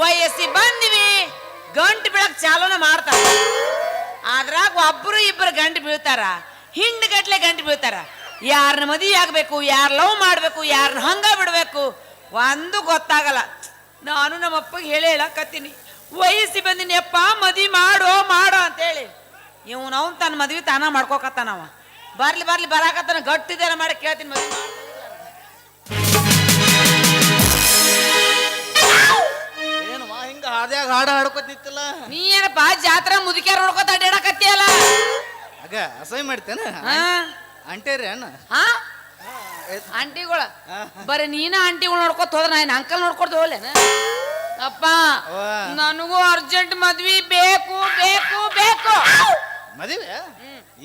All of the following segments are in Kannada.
ವಯಸ್ಸಿ ಬಂದಿವಿ ಗಂಟು ಬೀಳಕ್ ಚಾಲನ ಮಾಡ್ತಾರ. ಅದ್ರಾಗ ಒಬ್ರು ಇಬ್ಬರು ಗಂಟು ಬೀಳ್ತಾರ, ಹಿಂಡ್ ಗಟ್ಲೆ ಗಂಟು ಬೀಳ್ತಾರ. ಯಾರನ್ನ ಮದುವೆ ಆಗ್ಬೇಕು, ಯಾರು ಲವ್ ಮಾಡ್ಬೇಕು, ಯಾರನ್ನ ಹಂಗ ಬಿಡ್ಬೇಕು ಒಂದು ಗೊತ್ತಾಗಲ್ಲ. ನಾನು ನಮ್ಮಪ್ಪಗೆ ಹೇಳಕತ್ತೀನಿ, ವಯಸ್ಸಿ ಬಂದಿನಿ ಅಪ್ಪ ಮದುವೆ ಮಾಡೋ ಅಂತೇಳಿ. ಇವನವ್ ತನ್ನ ಮದ್ವಿ ತಾನ ಮಾಡ್ಕೋಕತ್ತಾನವ. ಬರ್ಲಿ ಬರಾಕತ್ತಾನ, ಗಟ್ಟಿದೇನ ಮಾಡಿ ಕೇಳ್ತೀನಿ ಮದ್ವಿ ಏನವಾ ಹಿಂಗ ಹಾದ್ಯಾಗ ಹಾಡ ಹಾಡ್ಕೊತಿತ್ತಲ್ಲ. ನೀ ಏನಪ್ಪ ಜಾತ್ರೆ ಮುದುಕ್ಯಾರ ನೋಡ್ಕೊತ ಅಡ್ಡಾಡಕತ್ತಿಯಲ್ಲ. ಆಗ ಅಸಹ್ಯ ಮಾಡ್ತೇನ ಅಂಟೇರಿ ಅಣ್ಣ. ಆಂಟಿಗಳ ಬರೀ ನೀನ ಆಂಟಿಗಳು ನೋಡ್ಕೊತ ಹೋದ್ರ ನಾನು ಅಂಕಲ್ ನೋಡ್ಕೊತ ಹೋಗ್ಲೇನ? ಅಪ್ಪ ನನಗೂ ಅರ್ಜೆಂಟ್ ಮದ್ವಿ ಬೇಕು. ಮದುವೆ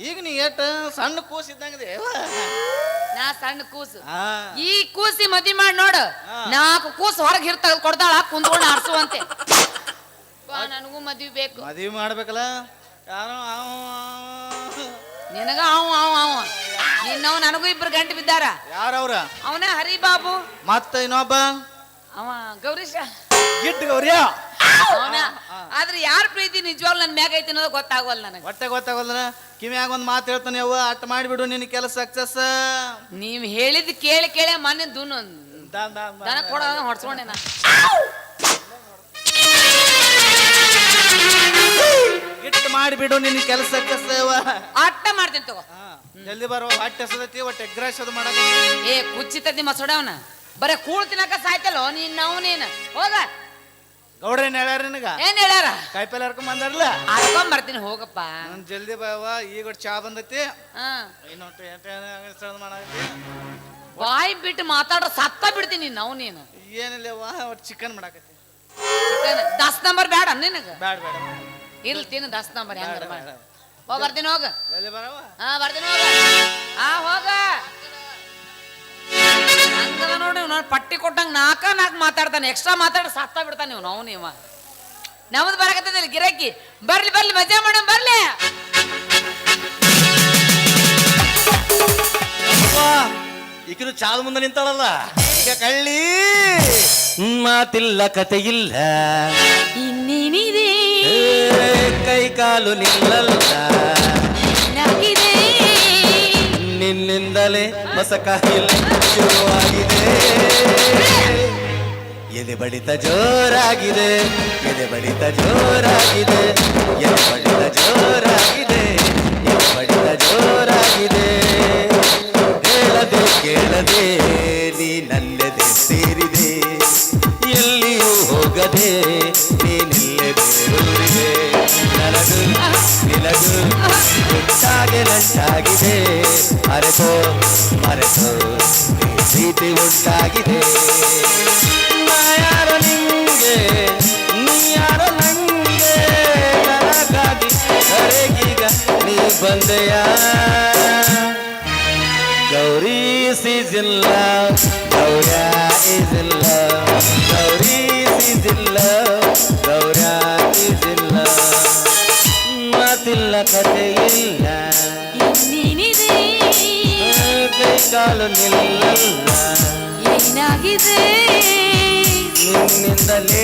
ಈಗ ನೀ ಏಟ ಸಣ್ಣ ಕೂಸ್ ಇದ್ದಂಗದೆ. ನಾ ಸಣ್ಣ ಕೂಸು, ಈ ಕೂಸಿ ಮದ್ವಿ ಮಾಡಿ ನೋಡು. 4 ಕೂಸು ಹೊರಗೆ ಹಿರ್ ಕೊಡ್ತಾಳ, ಕುಂತ್ಕೊಂಡು ಆಡ್ಸುವಂತೆ. ನನಗೂ ಮದ್ವಿ ಬೇಕು. ಮದ್ವಿ ಮಾಡ್ಬೇಕಲ್ಲ. ಯಾರೋ ನಿನಗ ಅವ ನಿನ್ನವ್ ನನಗೂ ಇಬ್ರು ಗಂಟು ಬಿದ್ದಾರ. ಯಾರವ್ರ? ಅವನ ಹರಿಬಾಬು, ಮತ್ತ ಇನ್ನೊಬ್ಬ ಅವ ಗೌರೀಶ. ಗಿಡ್ ಗೌರಿಯ ಅವನ. ಆದ್ರೆ ಯಾರ ಪ್ರೀತಿ ನಿಜವಾಗ್ಲು ನನ್ ಮ್ಯಾಗ ಐತಿ ಅನ್ನೋದು ಗೊತ್ತಾಗೋಲ್ಲ ನನಗೆ. ಒಟ್ಟೆ ಗೊತ್ತಾಗೋಲ್ಲ. ಕಿವಿಯಾಗ ಒಂದ್ ಮಾತು ಹೇಳ್ತಾನೆ, ಅವ್ವ ಅಟ್ ಮಾಡಿಬಿಡು ನಿನ್ ಕೆಲಸ ಸಕ್ಸಸ್. ನೀವ್ ಹೇಳಿದ್ ಕೇಳಿ ಮನೆ ದೂನು ದನ ಕೊಡ ಹೊಡ್ಸ್ಕೊಂಡೆ ನಾ. ಇಟ್ಟು ಮಾಡಿಬಿಡು ನಿನ್ ಕೆಲಸ ಸಕ್ಸಸ್. ಅಟ್ಟ ಮಾಡ್ತೀನಿ ತಗೋ. ಜಲ್ದಿ ಬರುವ. ಹೊಟ್ಟೆ ಹಸದೈತಿ, ಒಟ್ಟು ಎಗ್ರಾಶ್ ಅದು ಮಾಡಕ. ಏ ಕುಚ್ಚಿತತಿ ಮಸೋಡವನ ಬರೇ ಕೂಳ್ ತಿನ್ನಕ ಸಾಯ್ತಲ್ಲೋ ನೀನ್ ಹೋಗ. ಗೌಡ್ರೇನ್ ಹೇಳ್ಯಾರ ನಿನಗ? ಏನ್ ಹೇಳ್ಯಾರ? ಕಾಯಿಪಲ್ಲೆ ಹರ್ಕೊಂಡ್ ಬಂದಾರಲ್ಲ, ಹರ್ಕೊಂಡ್ ಬರ್ತೀನಿ ಹೋಗಪ್ಪ. ಜಲ್ದಿ ಬಾವ. ಈಗ ಚಾ ಬಂದೈತಿ, ಇನ್ನೊಟ್ಟು ಮಾಡೈತಿ. ಬಾಯಿ ಬಿಟ್ಟು ಮಾತಾಡ್ರ ಸತ್ತ ಬಿಡ್ತೀನಿ ನೀನು. ಏನಿಲ್ಲವ್ವ, ಒಟ್ಟು ಚಿಕನ್ ಮಾಡಾಕತ್ತಿ. ಚಿಕನ್ 10 ನಂಬರ್ ಬೇಡ ನಿನಗ? ಬೇಡ ಇರ್ಲಿ ತಿನ್ನು 10 ನಂಬರ್. ಹೆಂಗಾರ ಮಾಡಿ ಬರ್ತೀನಿ ಹೋಗ. ಜಲ್ದಿ ಬರವ. ಬರ್ತೀನಿ ಹೋಗ. ಹೋಗ. ಹಂಗದ ನೋಡಿ ನಾನು ಪಟ್ಟಿ ಕೊಟ್ಟಂಗ 4 ಮಾತಾಡ್ತಾನೆ. ಎಕ್ಸ್ಟ್ರಾ ಮಾತಾಡಿ ಸತ್ತ ಬಿಡ್ತಾನೆ ನೀವು. ನಮ್ದು ಬರಕತ್ತದ ಗಿರಾಕಿ. ಬರ್ಲಿ ಮಜಾ ಮಾಡೋಣ ಬರ್ಲಿ. ಈಕಿನ ಚಾದ ಮುಂದೆ ನಿಂತಾಳಲ್ಲ, ಈಗ ಕಳ್ಳಿ ಮಾತಿಲ್ಲ ಕತೆ ಇಲ್ಲ, ಇನ್ನೇನಿದೆ ಕೈ ಕಾಲು ನಿಲ್ಲಲ್ಲ, ನಿನ್ನಿಂದಲೇ ಮಸಕಾಯಿಲೆ ಶುರುವಾಗಿದೆ. ಎದೆ ಬಡಿತ ಜೋರಾಗಿದೆ, ಎದೆ ಬಡಿತ ಜೋರಾಗಿದೆ, ಎದೆ ಬಡಿತ ಜೋರಾಗಿದೆ, ಎದೆ ಬಡಿತ ಜೋರಾಗಿದೆ. ಹೇಳದೆ ಕೇಳದೆ ನೀ ನನ್ನೆದೆ ಸೇರಿದೆ, ಎಲ್ಲಿಯೂ ಹೋಗದೆ ನೀನಿಲ್ಲೇ ಬೇರೂರಿದೆ. ನನಗೂ ನಿನಗೂ ಉಂಟಾಗೆ ನಂಟಾಗಿದೆ, ಮರೆತೋ ಪ್ರೀತಿ ಉಂಟಾಗಿದೆ. ಯಾರೋ ನಿಂಗೆ ನೀ ಯಾರೋ ನಂಗೆ, ನನಗಾಗಿ ಕರೆಗೀಗ ನೀ ಬಂದೆಯ. Gauri is in love, Gaurya is in love, Gauri is in love, Gaurya is in love. ಮಾತಿಲ್ಲ ಕತೆ ಇಲ್ಲ, ಇನ್ನೇನಿದೆ ಕೈ ಕಾಲು ನಿಲ್ಲಲ್ಲ, ಏನಾಗಿದೆ ನಿನ್ನಿಂದಲೇ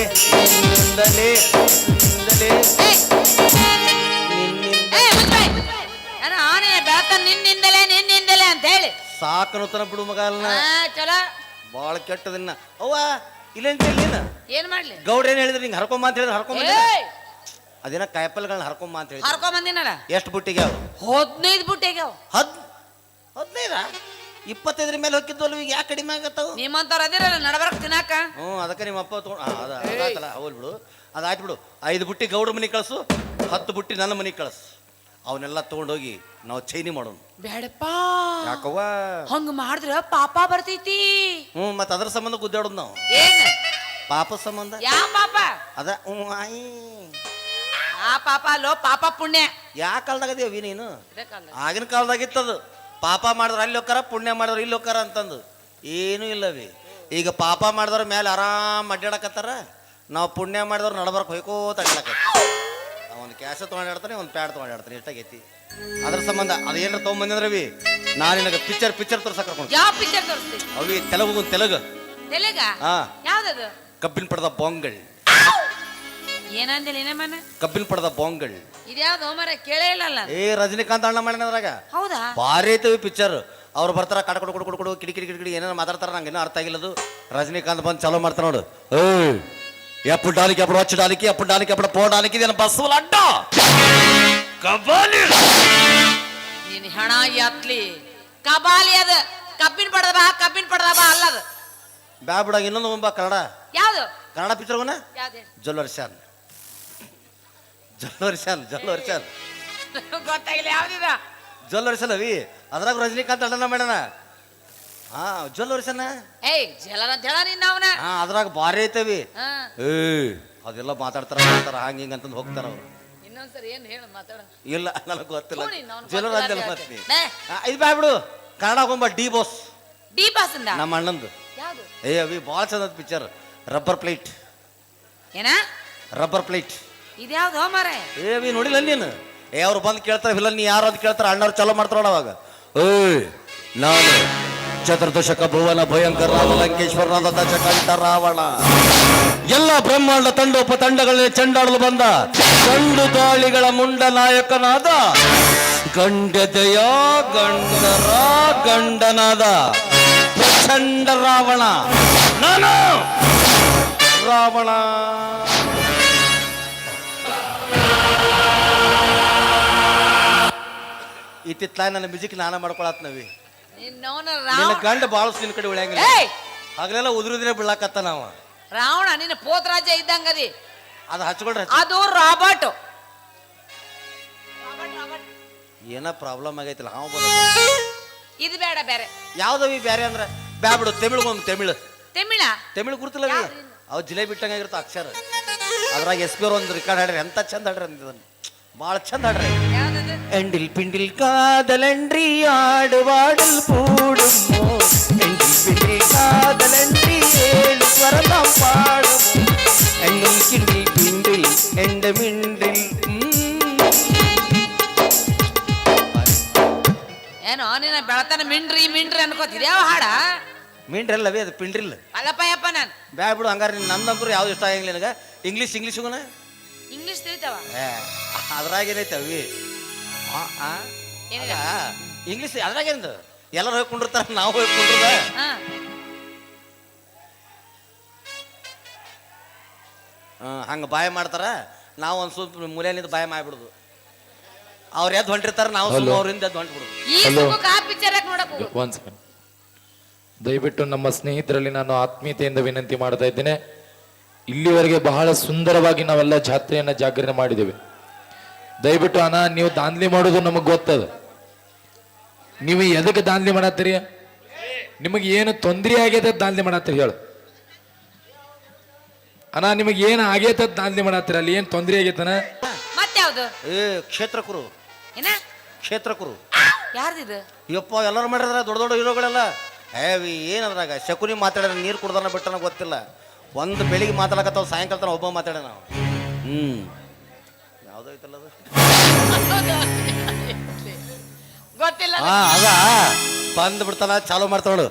ಆನೆ ಬೆಳತ ನಿನ್ನಿಂದಲೇ ಅಂತ ಹೇಳಿ ಸಾಕನುತನ ಬಿಡು ಮಗ. ಚಲೋ ಬಾಳ ಕೆಟ್ಟದನ್ನ. ಅವ್ವ ಇಲ್ಲೇನ್ ನೀನ ಏನ್ ಮಾಡ್ಲಿ? ಗೌಡ್ರ ಏನ್ ಹೇಳಿದ್ರಿ? ಹಿಂಗ ಹರ್ಕೊಂಬ ಅಂತ ಹೇಳಿದ್ರೆ ಹರ್ಕೊಂಬ. ಅದೇನ ಕಾಯಿಪಲ್ಗಳನ್ನ ಹರ್ಕೊಂಬ ಅಂತ ಹೇಳಿ ಹರ್ಕೊಂಡ್ ಬಂದಿನಲ್ಲ. ಎಷ್ಟು ಬುಟ್ಟಿಗೆ? 15 ಬುಟ್ಟಿಗೆ. 15? 25 ಮೇಲೆ ಹೋಗಿದ್ವಲ್ಲ, ಈಗ ಯಾಕೆ ಕಡಿಮೆ ಆಗತ್ತವು? ನಿಮ್ಮಂತವ್ರ ಅದಿರಲ್ಲ ನಡಬರ್ಕ್ ತಿನ್ನಾಕ. ಅದಕ್ಕೆ ನಿಮ್ಮ ಅಪ್ಪ ತಗೊಂಡು ಅವಲ್ ಬಿಡು, ಅದಾಯ್ತು ಬಿಡು. 5 ಬುಟ್ಟಿ ಗೌಡ್ರ ಮನೆಗೆ ಕಳ್ಸು, 10 ಬುಟ್ಟಿ ನನ್ನ ಮನೆಗೆ ಕಳ್ಸು. ಅವನ್ನೆಲ್ಲ ತಗೊಂಡೋಗಿ ನಾವು ಚೈನಿ ಮಾಡೋಣ. ಬೇಡಪ್ಪ. ಯಾಕವ್ವ? ಹಂಗ ಮಾಡಿದ್ರ ಪಾಪ ಬರ್ತೈತಿ. ಮತ್ತ ಅದ್ರ ಸಂಬಂಧ ಗುದ್ದಾಡೋದು ನಾವು. ಏನ್ ಪಾಪ ಸಂಬಂಧ? ಯಾ ಪಾಪ? ಅದ ಆ ಪಾಪ ಅಲ್ಲೋ, ಪಾಪ ಪುಣ್ಯ. ಯಾ ಕಾಲದಾಗದೇವಿ ನೀನು? ಆಗಿನ ಕಾಲದಾಗಿತ್ತದು. ಪಾಪ ಮಾಡಿದ್ರ ಅಲ್ಲಿ ಹೋಗ್ತಾರ, ಪುಣ್ಯ ಮಾಡಿದ್ರ ಇಲ್ಲಿ ಹೋಗ್ತಾರ ಅಂತಂದು ಏನೂ ಇಲ್ಲವಿ. ಈಗ ಪಾಪ ಮಾಡಿದವ್ರ ಮೇಲೆ ಆರಾಮ್ ಅಡ್ಡಾಡಕತ್ತಾರ, ನಾವು ಪುಣ್ಯ ಮಾಡಿದವ್ರು ನಡಬರ್ಕ್ ಹೊಯ್ಕೋತ ಅಡ್ಡಾಡಕತ್ತ. ಒಂದು ಕ್ಯಾಸ ತೊಗೊಂಡಾಡ್ತಾನೆ, ಒಂದು ಪ್ಯಾಡ್ ತೊಗೊಂಡಾಡ್ತಾನೆ, ಎಷ್ಟಾಗೈತಿ. ಅದ್ರ ಸಂಬಂಧ ಅದೇನಾರ ತೊಗೊಂಬಂದ್ರವಿ, ನಾನು ನಿನಗೆ ಪಿಕ್ಚರ್ ತೋರ್ಸಕ್ ಕರ್ಕೊಂಡು. ಯಾವ ಪಿಕ್ಚರ್ ತೋರಿಸ್ತಿ? ಅವಿ ತೆಲುಗು. ತೆಲುಗ? ಯಾವ್ದದು? ಕಬ್ಬಿನ ಪಡೆದ ಬೊಂಗಳ್. ಏನಂದಿಲ್ಲ ಏನಮ್ಮನ ಕಬ್ಬಿನ ಪಡೆದ ಬಾಂಗ್ಗಳು. ಇದ್ಯಾವ್ದು ಮರ ಕೇಳೇ ಇಲ್ಲಲ್ಲ. ಏ ರಜನಿಕಾಂತ್ ಅಣ್ಣ ಮಾಡಿನ ಅದ್ರಾಗ ಹೌದಾ? ಭಾರಿ ಐತವಿ ಪಿಕ್ಚರ್. ಅವ್ರು ಬರ್ತಾರ ಕಡ ಕೊಡು ಕೊಡು ಕೊಡು ಕೊಡು ಕಿಡಿ ಕಿಡಿ ಕಿಡಿ ಕಿಡಿ ಏನೇನು ಮಾತಾಡ್ತಾರ ನಂಗೆ ಇನ್ನೂ ಅರ್ಥ ಆಗಿಲ್ಲದು. ರಜನಿಕಾಂತ್ ಬಂದು ಚಲೋ ಮಾಡ್ತಾರ ನೋಡು. ಏಯ್ ಎಪ್ಪು ಡಾಲಿಕೆ ಎಪ್ಪು ಹೊಚ್ಚ ಡಾಲಿಕೆ ಎಪ್ಪು ಡಾಲಿಕೆ ಎಪ್ಪು ಪೋ ಡಾಲಿಕೆ ಇದೇನು ಬಸ್ಸವಲ್ಲ ಅಡ್ಡ ಕಬಾಲಿ. ನೀನ್ ಹಣ ಎತ್ಲಿ ಕಬಾಲಿ ಅದ ಕಬ್ಬಿನ ಪಡೆದ ಬಾ ಅಲ್ಲದ ಬ್ಯಾ ಬಿಡಾಗ ಇನ್ನೊಂದು ಮುಂಬ ಕನ್ನಡ ಯಾವ್ದು ಕನ್ನಡ ಪಿಕ್ಚರ್ವನ ಯಾವ್ದು ಜಲ್ವರ್ಷಾನ್ ಗೊತ್ತಾಗಿಲ್ಲ ಯಾವ್ದಿದ ಜಲ್ವರ್ಷನ್ ಅವಿ ಅದ್ರಾಗ ರಜನಿಕಾಂತ್ ಅಣ್ಣನ ಮಾಡ್ಯಾನ. ಹಾ ಜಲ್ವರ್ಷನ ಏಯ್ ಜಲರ ಅಂತ ಹೇಳ ನಿನ್ನ ಅವನ ಹಾ ಅದ್ರಾಗ ಭಾರಿ ಐತವಿ. ಏ ಅದೆಲ್ಲ ಮಾತಾಡ್ತಾರ ಹಂಗ ಹಿಂಗ ಅಂತಂದು ಹೋಗ್ತಾರ ಅವ್ರು. ಇನ್ನೊಂದ್ಸರಿ ಏನ್ ಹೇಳ ಮಾತಾಡ. ಇಲ್ಲ ನನಗೆ ಗೊತ್ತಿಲ್ಲ. ಹ್ಞೂ ನೀನ್ ಅವ್ನ್ ಜಲರ ಗೊತ್ತಿಲ್ಲ ಅಂತೆಲ್ಲ ಅಂತ ಮತ್ತೆ ಹೇಳ್ತೀನಿ. ಇದು ಬ್ಯಾಬಿಡು ಕನ್ನಡ ಗೊಂಬ ಡಿ ಬಾಸ್ ಡಿ ಪಾಸ್ ಅಂದ ನಮ್ಮ ಅಣ್ಣಂದು. ಯಾವ್ದು ಏ ಅವಿ ಭಾಳ ಚಂದ ಪಿಕ್ಚರ್. ರಬ್ಬರ್ ಪ್ಲೇಟ್ ಏನ ಇದ್ಯಾವ್ದು ಮಾರ ಏ ಅವಿ ನೋಡಿಲ್ಲ ನೀನು? ಏ ಅವ್ರು ಬಂದು ಕೇಳ್ತಾರೆ ಇಲ್ಲ ನೀ ಯಾರು ಅಂತ ಕೇಳ್ತಾರೆ. ಅಣ್ಣವ್ರು ಚಲೋ ಮಾಡ್ತಾರ ಅವಾಗ. ಏಯ್ ನಾನು ಚತುರ್ದಶಕ ಭುವನ ಭಯಂಕರ ಲಂಕೇಶ್ವರನಾದ ದಶಕಂಠ ರಾವಣ ಎಲ್ಲ ಬ್ರಹ್ಮಾಂಡ ತಂಡೋಪತಂಡಗಳೇ ಚೆಂಡಾಡಲು ಬಂದ ಗಂಡು ಗಾಳಿಗಳ ಮುಂಡ ನಾಯಕನಾದ ಗಂಡದಯ ಗಂಡರ ಗಂಡನಾದ ಪ್ರಚಂಡ ರಾವಣ ನಾನು ರಾವಣ. ಇತ್ತಿತ್ಲ ನನ್ನ ಮ್ಯೂಸಿಕ್ ನಾನ ಮಾಡ್ಕೊಳತ್ ನವಿ. ನಿನ್ನ ಗಂಡ ಬಾಳಸ್ ನಿನ್ ಕಡೆ ಉಳಿಯಂಗಿಲ್ಲ. ಹಗಲೆಲ್ಲ ಉದುರುದ್ರೆ ಬೀಳಾಕತ್ತ ನಾವ. ರಾವಣ ನಿನ್ನ ಪೋತ್ರಾಜ ಇದ್ದಂಗದಿ. ಅದು ಹಚ್ಕೊಳ್ರಿ. ಅದು ರಾಬರ್ಟ್. ಏನ ಪ್ರಾಬ್ಲಮ್ ಆಗೈತಿಲ್ಲ ಹಾವು ಇದು ಬೇಡ ಬೇರೆ ಯಾವ್ದವಿ ಬೇರೆ ಅಂದ್ರ ಬ್ಯಾ ಬಿಡು. ತಮಿಳು ಗುರುತಿಲ್ಲವಿ. ಅವ್ ಜಿಲೇಬಿ ಇಟ್ಟಂಗಿರ್ತ ಅಕ್ಷರ. ಅದ್ರಾಗ ಎಸ್ ಪಿ ಅವ್ರ ಒಂದು ರೆಕಾರ್ಡ್ ಹಾಡ್ರಿ ಎಂತ ಚಂದ ಹಾಡ್ರಿ ಅಂದಿದ್ದನ್ನು ಭಾಳ ಚಂದ ಹಾಡ್ರಿ. ಎಂಡಿಲ್ ಪಿಂಡಿಲ್ ಕಾದಲಂಡ್ರಿ ಆಡುವಾಡಲ್ ಪೂಡುಮೋ ಎಂಡಿಲ್ ಪಿಂಡಿಲ್ ಕಾದಲಂಡ್ರಿ ಏಳು ಸ್ವರದ ಪಾಡುಮೋ ಎಂಡಿಲ್ ಕಿಂಡಿಲ್ ಪಿಂಡಿಲ್ ಎಂಡ ಮಿಂಡಿಲ್. ಏನೋ ನಿನ್ನ ಬೆಳತನ ಮಿಂಡ್ರಿ ಅನ್ಕೋತಿದ್ ಯಾವ ಹಾಡ? ಮಿಂಡ್ರಲ್ಲವೇ ಅದು ಪಿಂಡ್ರಿಲ್ ಅಲ್ಲಪ್ಪಯ್ಯಪ್ಪ ನಾನು ಬ್ಯಾ ಬಿಡು. ಹಂಗಾರೆ ನಂದಂದ್ರು ಯಾವ್ದು ಇಷ್ಟ ಆಗಿಲ್ಲ ನನಗೆ. ಇಂಗ್ಲೀಷ್ಗುನ ಇಂಗ್ಲೀಷ್ ತಿಳಿತಾವ ಅದ್ರಾಗ ಏನೈತೆ ಅವಿ ಇಂಗ್ಲೀಷ್ ಅದ್ರಾಗೇನು ಎಲ್ಲರೂ ಹೋಗ್ಕೊಂಡಿರ್ತಾರ ನಾವು ಹೋಗ್ಕೊಂಡಿರ್ದ. ಹಂಗ ಬಾಯ ಮಾಡ್ತಾರ ನಾವು ಒಂದ್ ಸ್ವಲ್ಪ ಮೂಲೆಯಿಂದ ಬಾಯ ಮಾಡ್ಬಿಡುದು. ಅವ್ರ ಎದ್ದು ಹೊಂಟಿರ್ತಾರ ನಾವು ಅವ್ರಿಂದ ಎದ್ದು ಹೊಂಟ್ಬಿಡುದು. ದಯವಿಟ್ಟು ನಮ್ಮ ಸ್ನೇಹಿತರಲ್ಲಿ ನಾನು ಆತ್ಮೀಯತೆಯಿಂದ ವಿನಂತಿ ಮಾಡ್ತಾ ಇದ್ದೇನೆ. ಇಲ್ಲಿವರೆಗೆ ಬಹಳ ಸುಂದರವಾಗಿ ನಾವೆಲ್ಲ ಜಾತ್ರೆಯನ್ನ ಜಾಗರಣೆ ಮಾಡಿದ್ದೇವೆ. ದಯವಿಟ್ಟು ಅಣ್ಣ ನೀವು ದಾಂಧಲಿ ಮಾಡೋದು ನಮಗೆ ಗೊತ್ತದ. ನೀವು ಎದಕ್ಕೆ ದಾಂಧಲಿ ಮಾಡತ್ತೀರಿ? ನಿಮಗೆ ಏನು ತೊಂದರೆ ಆಗೈತೆ ದಾಂಧಲಿ ಮಾಡತ್ತೀರಿ ಹೇಳು ಅಣ್ಣ. ನಿಮಗೆ ಏನು ಆಗೈತೆ ದಾಂಧಲಿ ಮಾಡತ್ತೀರಿ? ಅಲ್ಲಿ ಏನು ತೊಂದರೆ ಆಗೈತನ? ಮತ್ಯಾವ್ದು? ಕ್ಷೇತ್ರಕರು ಯಾರ್ದಿದು? ಯಪ್ಪ ಎಲ್ಲರೂ ಮಾಡಿದ್ರ ದೊಡ್ಡ ದೊಡ್ಡ ಹೀರೋಗಳೆಲ್ಲ. ಏನದ್ರಾಗ ಶಕುನಿ ಮಾತಾಡ ನೀರು ಕುಡ್ದಾನ ಬಿಟ್ಟನ ಗೊತ್ತಿಲ್ಲ. ಒಂದು ಬೆಳಿಗ್ಗೆ ಮಾತಾಡಕತ್ತಾವ ಸಾಯಂಕಾಲ ತನ ಒಬ್ಬ ಮಾತಾಡ ನಾವು. ಯಾವ್ದೋ ಐತಲ್ಲ ಅದು ಗೊತ್ತಿಲ್ಲ. ಅದ ಬಂದ್ ಬಿಡ್ತಾನ ಚಾಲು ಮಾಡ್ತಾವಳು.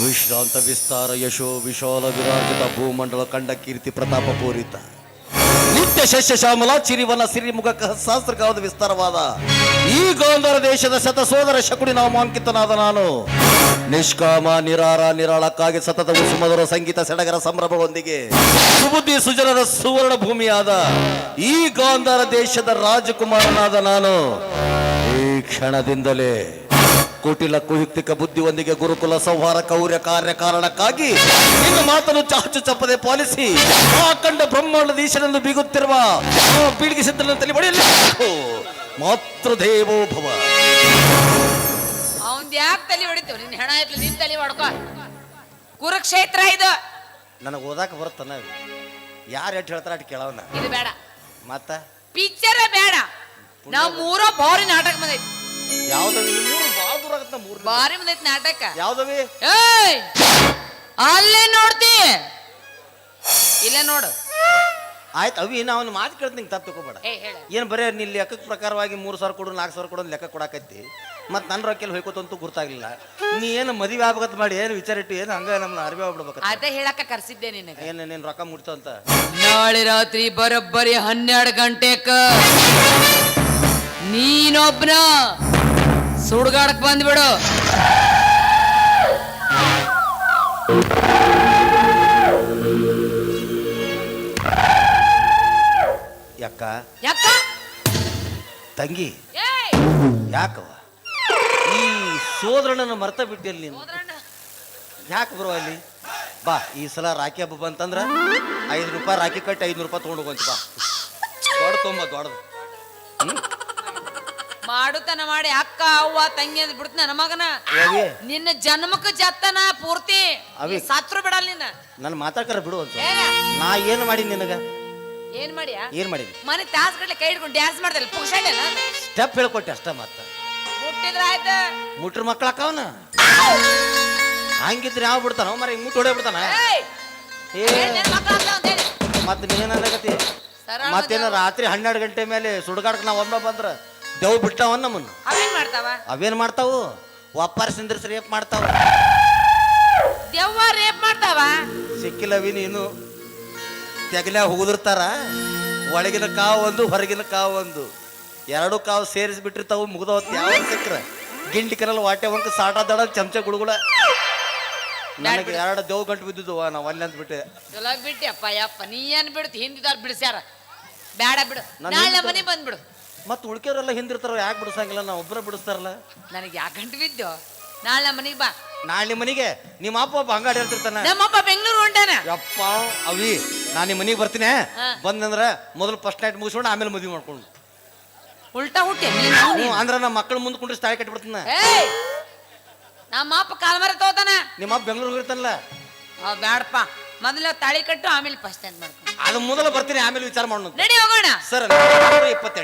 ವಿಶ್ರಾಂತ ವಿಸ್ತಾರ ಯಶೋ ವಿಶಾಲ ವಿರಾಜಿತ ಭೂಮಂಡಲ ಕಂಡ ಕೀರ್ತಿ ಪ್ರತಾಪ ಪೂರಿತ ನಿತ್ಯ ಶಸ್ಯ ಶ್ಯಾಮಲ ಚಿರಿವನ ಸಿರಿಮುಖ ಸಹಸ್ರಗಾವದ ವಿಸ್ತಾರವಾದ ಈ ಗಾಂಧಾರ ದೇಶದ ಶತ ಸೋದರ ಶಕುನಿ ನಾಮಾಂಕಿತನಾದ ನಾನು ನಿಷ್ಕಾಮ ನಿರಾಳಕ್ಕಾಗಿ ಸತತ ಸುಮಧುರ ಸಂಗೀತ ಸಡಗರ ಸಂಭ್ರಮದೊಂದಿಗೆ ಸುಬುದ್ಧಿ ಸುಜನರ ಸುವರ್ಣ ಭೂಮಿಯಾದ ಈ ಗಾಂಧಾರ ದೇಶದ ರಾಜಕುಮಾರನಾದ ನಾನು ಈ ಕ್ಷಣದಿಂದಲೇ ಕುಟಿಲ ಕುಯುಕ್ತಿಕ ಬುದ್ಧಿಯೊಂದಿಗೆ ಗುರುಕುಲ ಸಂಹಾರ ಕೌರ್ಯ ಕಾರ್ಯ ಕಾರಣಕ್ಕಾಗಿ ನಿನ್ನ ಮಾತನ್ನು ಚಾಚು ಚಪ್ಪದೆ ಪಾಲಿಸಿ ಆ ಕಂಡ ಬ್ರಹ್ಮಾಂಡದ ಈಶನೆಂದು ಬೀಗುತ್ತಿರುವ ಪೀಳಿಗೆ ಸಿದ್ಧನ ತಲೆ ಹೊಡೆಯಲೇಬೇಕು. ಮಾತೃದೇವೋ ಭವ. ಅವನ್ ಯಾಕೆ ತಲೆ ಹೊಡಿತೀವಿ? ನಿನ್ ಹೆಣ ಇಟ್ಲಿ ನಿನ್ ತಲೆ ಹೊಡ್ಕೊ. ಕುರುಕ್ಷೇತ್ರ ಇದು. ನನಗೆ ಓದಾಕ ಬರುತ್ತಾನ. ಯಾರು ಎಟ್ಟು ಹೇಳ್ತಾರ ಅಟ್ ಕೇಳವನ. ಇದು ಬೇಡ ಮತ್ತ ಪಿಕ್ಚರ್ ಬೇಡ. ನಾವು ಮೂರೋ ಭಾರಿ ನಾಟಕ ಬಂದೈತಿ. ಯಾವ್ದವಿ? ಬಾರಿ ಬಂದೈತಿ ನಾಟಕ. ಯಾವ್ದವಿ? ಏಯ್ ಅಲ್ಲೇ ನೋಡ್ತಿ ಇಲ್ಲೇ ನೋಡು. ಆಯ್ತು ಅವಿ ನಾವು ಮಾತು ಕೇಳ್ತೀನಿ ತಪ್ಪು ತಗೋಬೇಡ. ಏನು ಬರೇ ನೀ ಲೆಕ್ಕದ ಪ್ರಕಾರವಾಗಿ 3,000 ಕೊಡು 4,000 ಕೊಡು ಲೆಕ್ಕ ಕೊಡಾಕತ್ತಿ. ಮತ್ತು ನನ್ನ ರೊಕ್ಕಲ್ಲಿ ಹೋಯ್ಕೋತಂತೂ ಗುರ್ತಾಗ್ಲಿಲ್ಲ. ನೀ ಏನು ಮದುವೆ ಆಗ್ಬೇಕಂತ ಮಾಡಿ ಏನು ವಿಚಾರ ಇಟ್ಟು ಏನು ಹಂಗ ನಮ್ಮನ್ನ ಅರ್ಬಿ ಆಗ್ಬಿಡ್ಬೇಕು. ಅದೇ ಹೇಳಕ್ಕ ಕರ್ಸಿದ್ದೆ ನಿನಗೆ. ಏನು ನೀನು ರೊಕ್ಕ ಮುಟ್ತು ಅಂತ. ನಾಳೆ ರಾತ್ರಿ ಬರೋಬ್ಬರಿ 12 ಗಂಟೆಕ ನೀನೊಬ್ನ ಸುಡ್ಗಾಡಕ್ ಬಂದ್ಬಿಡು. ಯಾಕ ಯಾಕ ತಂಗಿ ಏಯ್! ಯಾಕವ ಈ ಸೋದರಣ್ಣನ ಮರ್ತ ಬಿಟ್ಟಿಯಲ್ಲಿ ನೀನು? ಯಾಕೆ ಬರೋ ಅಲ್ಲಿ ಬಾ. ಈ ಸಲ ರಾಖಿ ಹಬ್ಬ ಬಂತಂದ್ರ 5 ರೂಪಾಯಿ ರಾಖಿ ಕಟ್ಟಿ 500 ರೂಪಾಯಿ ತೊಗೊಂಡು ಹೋಗಂತ ಬಾ. ದೊಡ್ಡದು ಮಾಡುತನ ಮಾಡಿ ಅಕ್ಕ ಅವ್ವ ತಂಗಿ ಅಂತ ಬಿಡ್ತ ನನ್ನ ಮಗನ. ಯಾವಿ ನಿನ್ನ ಜನ್ಮಕ್ಕ ಜತ್ತನ ಪೂರ್ತಿ ಅವಿ. ಸತ್ರು ಬಿಡಲ್ಲ ನಿನ್ನ. ನನ್ನ ಮಾತಾಡ್ಕರ ಬಿಡು ಅಂತ. ಏನ? ನಾ ಏನು ಮಾಡಿ ನಿನಗ ಏನ್ ಮಾಡಿಯಾ? ಏನು ಮಾಡಿದ್ವಿ? ಮನೆ ತಾಸ್ ಗಟ್ಲೆ ಕೈ ಹಿಡ್ಕೊಂಡು ಡ್ಯಾನ್ಸ್ ಮಾಡ್ದಲ್ಲ ಪುಕ್ಷಾಟೇನ? ಸ್ಟೆಪ್ ಹೇಳ್ಕೊಟ್ಟೆ ಅಷ್ಟ. ಮತ್ತ ಮುಟ್ಟಿದ್ರ ಆಯ್ತ. ಮುಟ್ರ ಮಕ್ಳು ಅಕ್ಕವನ ಹಂಗಿದ್ರೆ ಯಾವ ಬಿಡ್ತಾನ ಮರ ಹಿಂಗ್ ಮುಟ್ಟು ಹೊಡೆ ಬಿಡ್ತಾನ. ಏಯ್! ಏ ಏನ್ ನಿನ್ ಮಕ್ಳು ಅಂತ ಅಂತ ಹೇಳಿ. ಮತ್ತೆ ನೀನೇನಾಗತಿ ಸರಳ ಮತ್ತೇನ ಮದ್ವೆ. ರಾತ್ರಿ 12 ಗಂಟೆ ಮೇಲೆ ಸುಡುಗಾಡಕ್ ನಾವು ಒಮ್ಮೆ ಬಂದ್ರ ದೇವ್ ಬಿಟ್ಟವನ್ನ ನಮ್ಮನ್ನು. ಅವೇನ್ ಮಾಡ್ತಾವ? ಅವೇನ್ ಮಾಡ್ತಾವು? ಒಪ್ಪಾರ ಸಿಂದ್ರಸ್ ರೇಪ್ ಮಾಡ್ತಾವ. ದೆವ್ವ ರೇಪ್ ಮಾಡ್ತಾವ. ಸಿಕ್ಕಿಲ್ಲವಿ ನೀನು. ತೆಗಲ ಹೋಗಿರ್ತಾರ, ಒಳಗಿನ ಕಾವು ಒಂದು ಹೊರಗಿನ ಕಾವು ಒಂದು, 2 ಕಾವು ಸೇರಿಸಿ ಬಿಟ್ಟಿರ್ತಾವು. ಮುಗ್ದವತ್ತು ಯಾವ ಸಿಕ್ಕ್ರ ಗಿಂಡಿ ಕರಲ್ ವಾಟೆ ಒಂಕ ಸಾಟ ದಡ ಚಮಚ ಗುಳುಗುಳ. ನನಗೆ 2 ದೇವ್ ಗಂಟು ಬಿದ್ದಿದ್ವು, ನಾವು ಅಲ್ಲಿ ಅಂತ ಬಿಟ್ಟೆ. ಚಲೋ ಬಿಟ್ಟಿ ಅಪ್ಪ ಯಪ್ಪ. ನೀ ಏನ್ ಬಿಡ್ತಿ? ಹಿಂದಿದವ್ರು ಬಿಡಿಸ್ಯಾರ. ಬೇಡ ಬಿಡು, ನಾನು ನಾಳೆ ಹಿಂದೆ- ಮನೆ ಬಂದ್ಬಿಡು. ಮತ್ತೆ ಉಳ್ಕೆಯವರೆಲ್ಲ ಹಿಂದಿರ್ತಾರ, ಯಾಕೆ ಬಿಡಿಸಂಗಿಲ್ಲ? ನಾವು ಒಬ್ಬರ ಬಿಡಿಸ್ತಾರಲ್ಲ. ನನಗೆ ಯಾಕೆ ಗಂಟು ಬಿದ್ದು? ನಾಳೆ ಮನೆಗೆ ಬಾ. ನಾಳೆ ಮನೆಗೆ ನಿಮ್ಮ ಅಪ್ಪ ಒಬ್ಬ ಹಂಗಾಡಿ ಹೇಳ್ತಿರ್ತಾನ. ನಮ್ಮಪ್ಪ ಬೆಂಗಳೂರು ಹೊಂಟಾನ. ಯಪ್ಪ ಅವಿ, ನಾನು ನಿಮ್ಮ ಮನೆಗೆ ಬರ್ತೀನಿ. ಹಾ. ಬಂದಂದ್ರ ಮೊದಲು ಫಸ್ಟ್ ನೈಟ್ ಮುಗಿಸ್ಕೊಂಡು ಆಮೇಲೆ ಮದುವೆ ಮಾಡ್ಕೊಂಡು. ಉಲ್ಟಾ ಹುಟ್ಟಿ ಅಂದ್ರ ನಮ್ಮ ಮಕ್ಕಳ ಮುಂದೆ ಕುಂಡ್ರಿ ತಾಳಿ ಕಟ್ಬಿಡ್ತಾನ. ಏಯ್! ನಮ್ಮ ಅಪ್ಪ ಕಾಲ್ಮರ ತಗೋತಾನ. ನಿಮ್ಮ ಅಪ್ಪ ಬೆಂಗಳೂರಿಗೆ ಹೋಗಿರ್ತಾನಲ್ಲ. ಬ್ಯಾಡಪ್ಪ, ಮೊದಲು ತಾಳಿ ಕಟ್ಟು ಆಮೇಲೆ ಫಸ್ಟ್ ಟೈಮ್ ಮಾಡ್ಕೊಂಡು ಅದು ಮೊದಲು ಬರ್ತೀನಿ, ಆಮೇಲೆ ವಿಚಾರ ಮಾಡೋಣ. ನಡಿ ಹೋಗೋಣ. ಸರ್ 28